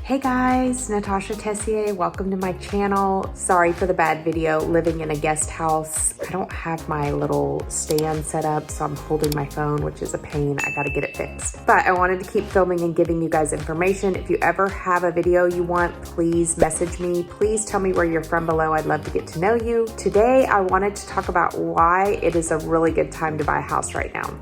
Hey guys, Natasha Tessier, welcome to my channel. Sorry for the bad video, living in a guest house. I don't have my little stand set up, so I'm holding my phone, which is a pain. I gotta get it fixed. But I wanted to keep filming and giving you guys information. If you ever have a video you want, please message me. Please tell me where you're from below. I'd love to get to know you. Today, I wanted to talk about why it is a really good time to buy a house right now.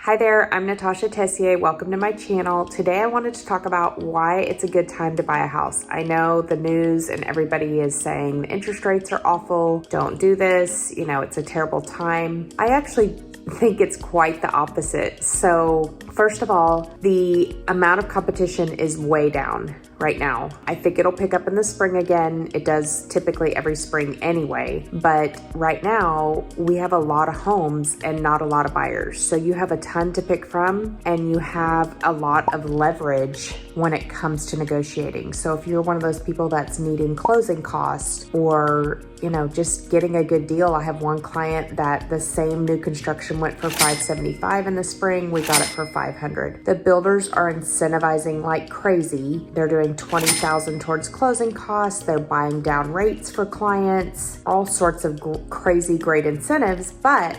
Hi there, I'm Natasha Tessier. Welcome to my channel. Today I wanted to talk about why it's a good time to buy a house. I know the news and everybody is saying the interest rates are awful, don't do this, you know, it's a terrible time. I actually think it's quite the opposite. So first of all, the amount of competition is way down right now. I think it'll pick up in the spring again. It does typically every spring anyway, but right now we have a lot of homes and not a lot of buyers. So you have a ton to pick from and you have a lot of leverage when it comes to negotiating. So if you're one of those people that's needing closing costs or, you know, just getting a good deal. I have one client that the same new construction went for $575 in the spring. We got it for $500. The builders are incentivizing like crazy. They're doing $20,000 towards closing costs. They're buying down rates for clients, all sorts of crazy great incentives, but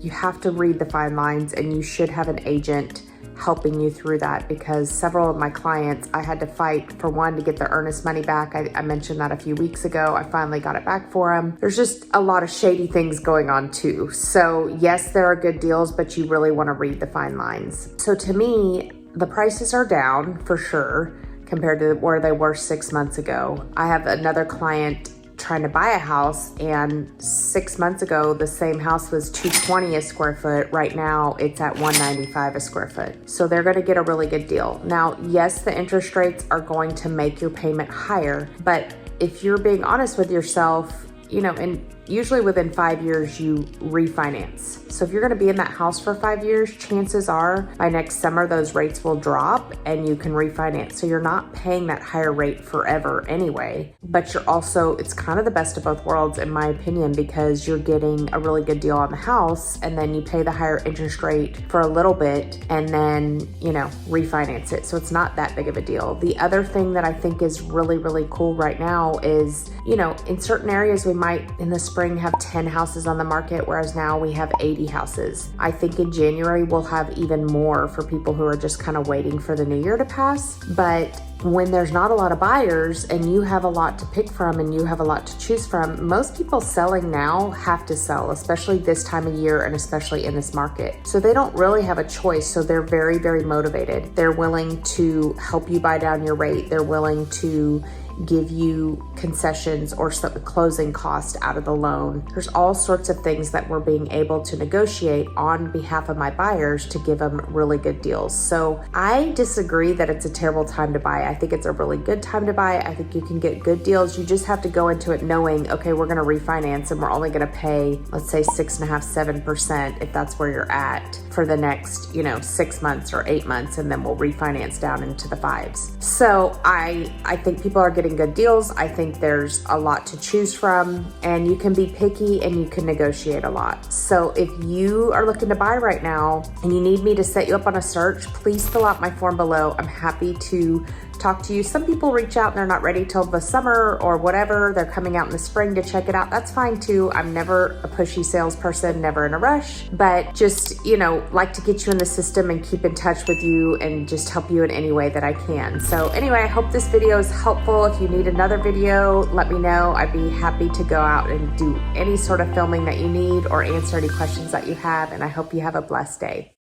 you have to read the fine lines and you should have an agent helping you through that, because several of my clients, I had to fight for one to get their earnest money back. I mentioned that a few weeks ago. I finally got it back for them. There's just a lot of shady things going on too. So yes, there are good deals, but you really want to read the fine lines. So to me, the prices are down for sure compared to where they were 6 months ago. I have another client trying to buy a house, and 6 months ago the same house was $220 a square foot. Right now it's at $195 a square foot. So they're going to get a really good deal. Now, yes, the interest rates are going to make your payment higher, but if you're being honest with yourself, you know, and usually within 5 years you refinance. So if you're going to be in that house for 5 years, chances are by next summer those rates will drop and you can refinance. So you're not paying that higher rate forever anyway, but you're also, it's kind of the best of both worlds in my opinion, because you're getting a really good deal on the house and then you pay the higher interest rate for a little bit and then, you know, refinance it. So it's not that big of a deal. The other thing that I think is really, really cool right now is, you know, in certain areas we might in the spring have 10 houses on the market, whereas now we have 80 houses. I think in January we'll have even more for people who are just kind of waiting for the new year to pass. But when there's not a lot of buyers and you have a lot to pick from and you have a lot to choose from, most people selling now have to sell, especially this time of year and especially in this market. So they don't really have a choice. So they're very, very motivated. They're willing to help you buy down your rate. They're willing to give you concessions or closing cost out of the loan. There's all sorts of things that we're being able to negotiate on behalf of my buyers to give them really good deals. So I disagree that it's a terrible time to buy. I think it's a really good time to buy. I think you can get good deals. You just have to go into it knowing, okay, we're going to refinance and we're only going to pay, let's say 6.5%, 7% if that's where you're at for the next, you know, 6 months or 8 months, and then we'll refinance down into the 5s. So I think people are getting good deals. I think there's a lot to choose from and you can be picky and you can negotiate a lot. So if you are looking to buy right now and you need me to set you up on a search, please fill out my form below. I'm happy to talk to you. Some people reach out and they're not ready till the summer or whatever. They're coming out in the spring to check it out. That's fine too. I'm never a pushy salesperson, never in a rush, but just, you know, like to get you in the system and keep in touch with you and just help you in any way that I can. So anyway, I hope this video is helpful. If you need another video, let me know. I'd be happy to go out and do any sort of filming that you need or answer any questions that you have. And I hope you have a blessed day.